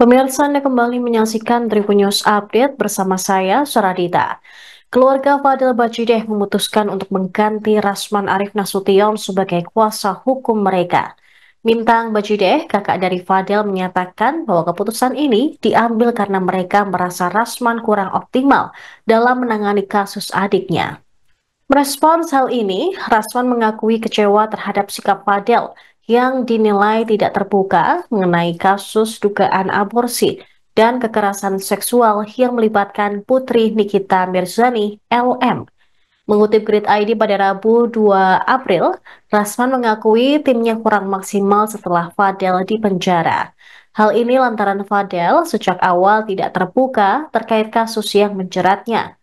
Pemirsa, Anda kembali menyaksikan Tribun News Update bersama saya, Saradita. Keluarga Fadil Bajideh memutuskan untuk mengganti Rasman Arif Nasution sebagai kuasa hukum mereka. Bintang Bajideh, kakak dari Fadil, menyatakan bahwa keputusan ini diambil karena mereka merasa Rasman kurang optimal dalam menangani kasus adiknya. Merespons hal ini, Rasman mengakui kecewa terhadap sikap Fadil yang dinilai tidak terbuka mengenai kasus dugaan aborsi dan kekerasan seksual yang melibatkan Putri Nikita Mirzani, LM. Mengutip Grid ID pada Rabu 2 April, Rasman mengakui timnya kurang maksimal setelah Fadel dipenjara. Hal ini lantaran Fadel sejak awal tidak terbuka terkait kasus yang menjeratnya.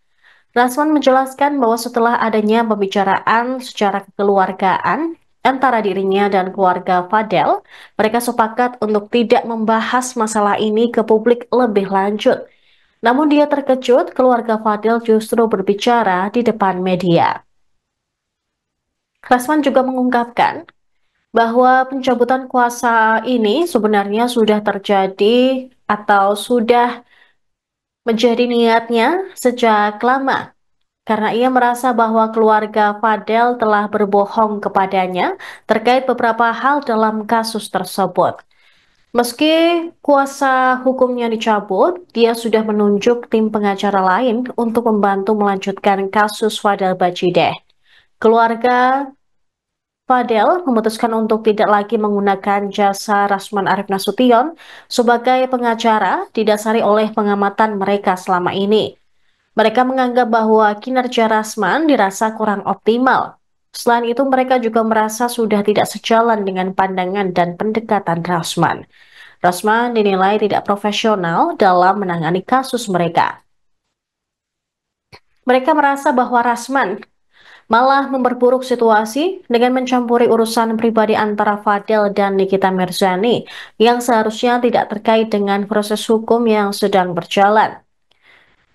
Rasman menjelaskan bahwa setelah adanya pembicaraan secara kekeluargaan antara dirinya dan keluarga Fadel, mereka sepakat untuk tidak membahas masalah ini ke publik lebih lanjut. Namun dia terkejut keluarga Fadel justru berbicara di depan media. Rasman juga mengungkapkan bahwa pencabutan kuasa ini sebenarnya sudah terjadi atau sudah menjadi niatnya sejak lama, karena ia merasa bahwa keluarga Fadel telah berbohong kepadanya terkait beberapa hal dalam kasus tersebut. Meski kuasa hukumnya dicabut, dia sudah menunjuk tim pengacara lain untuk membantu melanjutkan kasus Fadel Bajideh. Keluarga Fadel memutuskan untuk tidak lagi menggunakan jasa Rasman Arif Nasution sebagai pengacara didasari oleh pengamatan mereka selama ini. Mereka menganggap bahwa kinerja Rasman dirasa kurang optimal. Selain itu, mereka juga merasa sudah tidak sejalan dengan pandangan dan pendekatan Rasman. Rasman dinilai tidak profesional dalam menangani kasus mereka. Mereka merasa bahwa Rasman malah memperburuk situasi dengan mencampuri urusan pribadi antara Fadel dan Nikita Mirzani yang seharusnya tidak terkait dengan proses hukum yang sedang berjalan.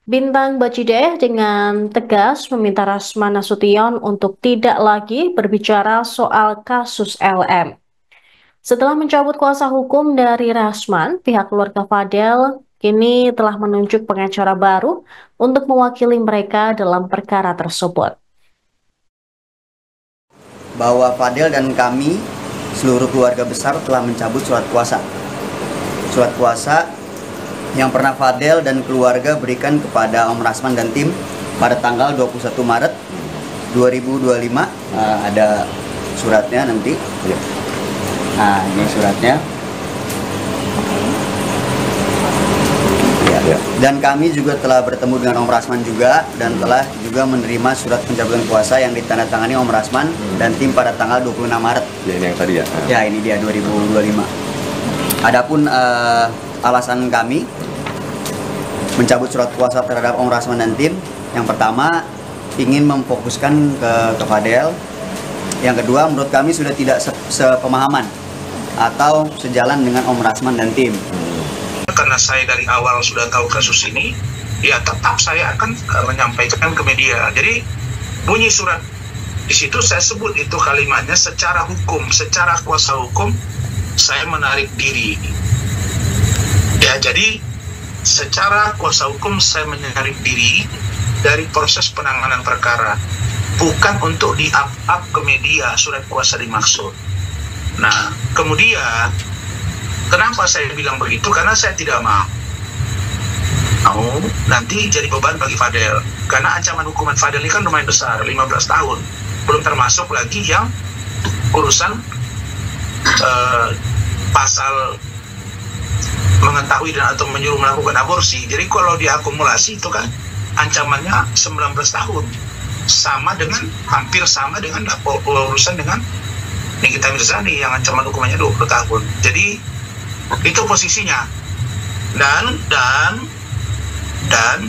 Bintang Bajideh dengan tegas meminta Rasman Nasution untuk tidak lagi berbicara soal kasus LM. Setelah mencabut kuasa hukum dari Rasman, pihak keluarga Fadel kini telah menunjuk pengacara baru untuk mewakili mereka dalam perkara tersebut. Bahwa Fadel dan kami, seluruh keluarga besar, telah mencabut surat kuasa. Surat kuasa yang pernah Fadel dan keluarga berikan kepada Om Rasman dan tim pada tanggal 21 Maret 2025. Ada suratnya nanti. Nah, ini suratnya. Ya. Dan kami juga telah bertemu dengan Om Rasman juga dan telah juga menerima surat pencabutan kuasa yang ditandatangani Om Rasman dan tim pada tanggal 26 Maret. Ya, ini yang tadi ya. Ya, ini dia 2025. Adapun alasan kami mencabut surat kuasa terhadap Om Rasman dan tim, yang pertama ingin memfokuskan ke Fadel. Yang kedua, menurut kami sudah tidak sepemahaman atau sejalan dengan Om Rasman dan tim. Karena saya dari awal sudah tahu kasus ini, ya tetap saya akan menyampaikan ke media. Jadi bunyi surat di situ saya sebut itu kalimatnya secara hukum, secara kuasa hukum saya menarik diri. Ya, jadi secara kuasa hukum saya menarik diri dari proses penanganan perkara, bukan untuk di-up ke media surat kuasa dimaksud. Nah, kemudian kenapa saya bilang begitu? Karena saya tidak mau nanti jadi beban bagi Fadel. Karena ancaman hukuman Fadel ini kan lumayan besar, 15 tahun. Belum termasuk lagi yang urusan pasal mengetahui dan atau menyuruh melakukan aborsi. Jadi kalau diakumulasi itu kan ancamannya 19 tahun. Sama dengan, hampir sama dengan urusan dengan Nikita Mirzani yang ancaman hukumannya 20 tahun. Jadi itu posisinya. Dan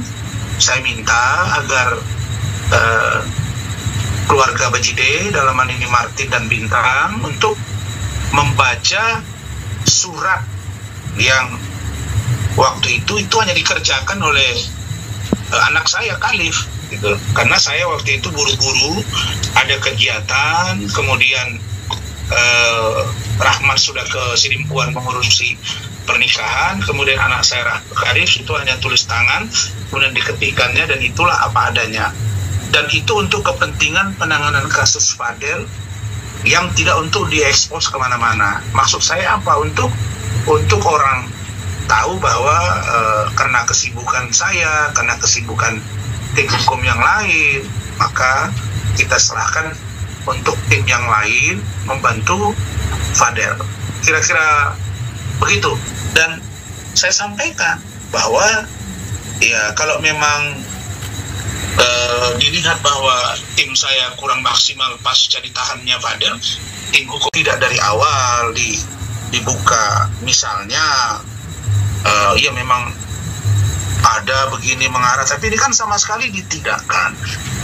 saya minta agar keluarga Bajideh, dalam hal ini Martin dan Bintang, untuk membaca surat yang waktu itu hanya dikerjakan oleh anak saya Khalif gitu. Karena saya waktu itu buru-buru ada kegiatan, kemudian Rahman sudah ke Sidimpuan mengurusi pernikahan, kemudian anak saya Arif itu hanya tulis tangan, kemudian diketikannya, dan itulah apa adanya. Dan itu untuk kepentingan penanganan kasus Fadel yang tidak untuk diekspos kemana-mana. Maksud saya apa? Untuk orang tahu bahwa karena kesibukan saya, karena kesibukan tim hukum yang lain, maka kita serahkan untuk tim yang lain membantu Fadel. Kira-kira begitu. Dan saya sampaikan bahwa ya kalau memang dilihat bahwa tim saya kurang maksimal pasca ditahannya Fadel, tim hukum tidak dari awal dibuka, misalnya ya memang ada begini mengarah, tapi ini kan sama sekali ditidakkan.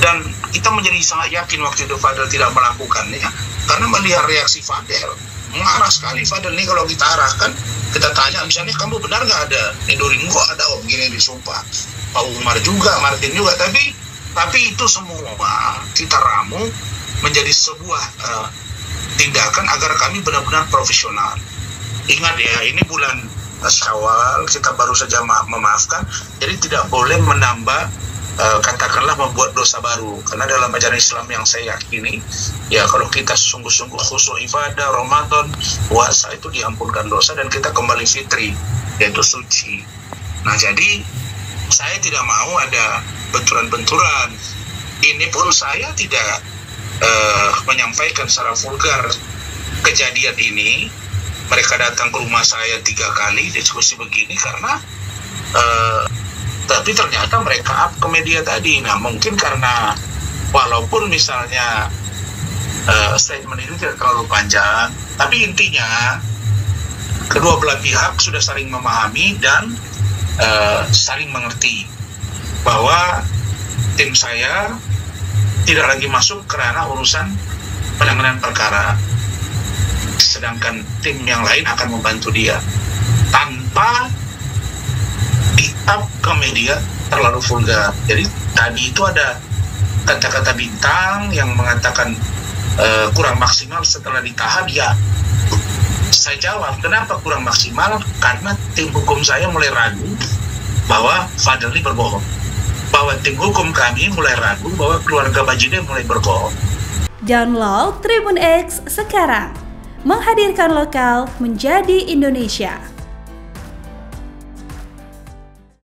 Dan kita menjadi sangat yakin waktu itu Fadel tidak melakukannya, karena melihat reaksi Fadel mengarah sekali. Fadel ini kalau kita arahkan, kita tanya misalnya, kamu benar nggak ada Indorin? Kok ada begini disumpah, Pak Umar juga, Martin juga, tapi itu semua kita ramu menjadi sebuah tindakan agar kami benar-benar profesional. Ingat ya, ini bulan Syawal, kita baru saja memaafkan, jadi tidak boleh menambah katakanlah membuat dosa baru, karena dalam ajaran Islam yang saya yakini, ya kalau kita sungguh-sungguh khusyuk ibadah, Ramadan, puasa, itu diampunkan dosa dan kita kembali fitri, yaitu suci. Nah, jadi saya tidak mau ada benturan-benturan. Ini pun saya tidak menyampaikan secara vulgar kejadian ini. Mereka datang ke rumah saya 3 kali diskusi begini karena tapi ternyata mereka up ke media tadi. Nah, mungkin karena walaupun misalnya statement itu tidak terlalu panjang, tapi intinya kedua belah pihak sudah saling memahami dan saling mengerti bahwa tim saya tidak lagi masuk ke ranah urusan penanganan perkara, sedangkan tim yang lain akan membantu dia tanpa di-up ke media terlalu vulgar. Jadi tadi itu ada kata-kata bintang yang mengatakan kurang maksimal setelah ditahan. Ya, saya jawab, kenapa kurang maksimal? Karena tim hukum saya mulai ragu bahwa Fadel ini berbohong, bahwa tim hukum kami mulai ragu bahwa keluarga Bajide mulai berbohong. Download Tribun X sekarang, menghadirkan lokal menjadi Indonesia.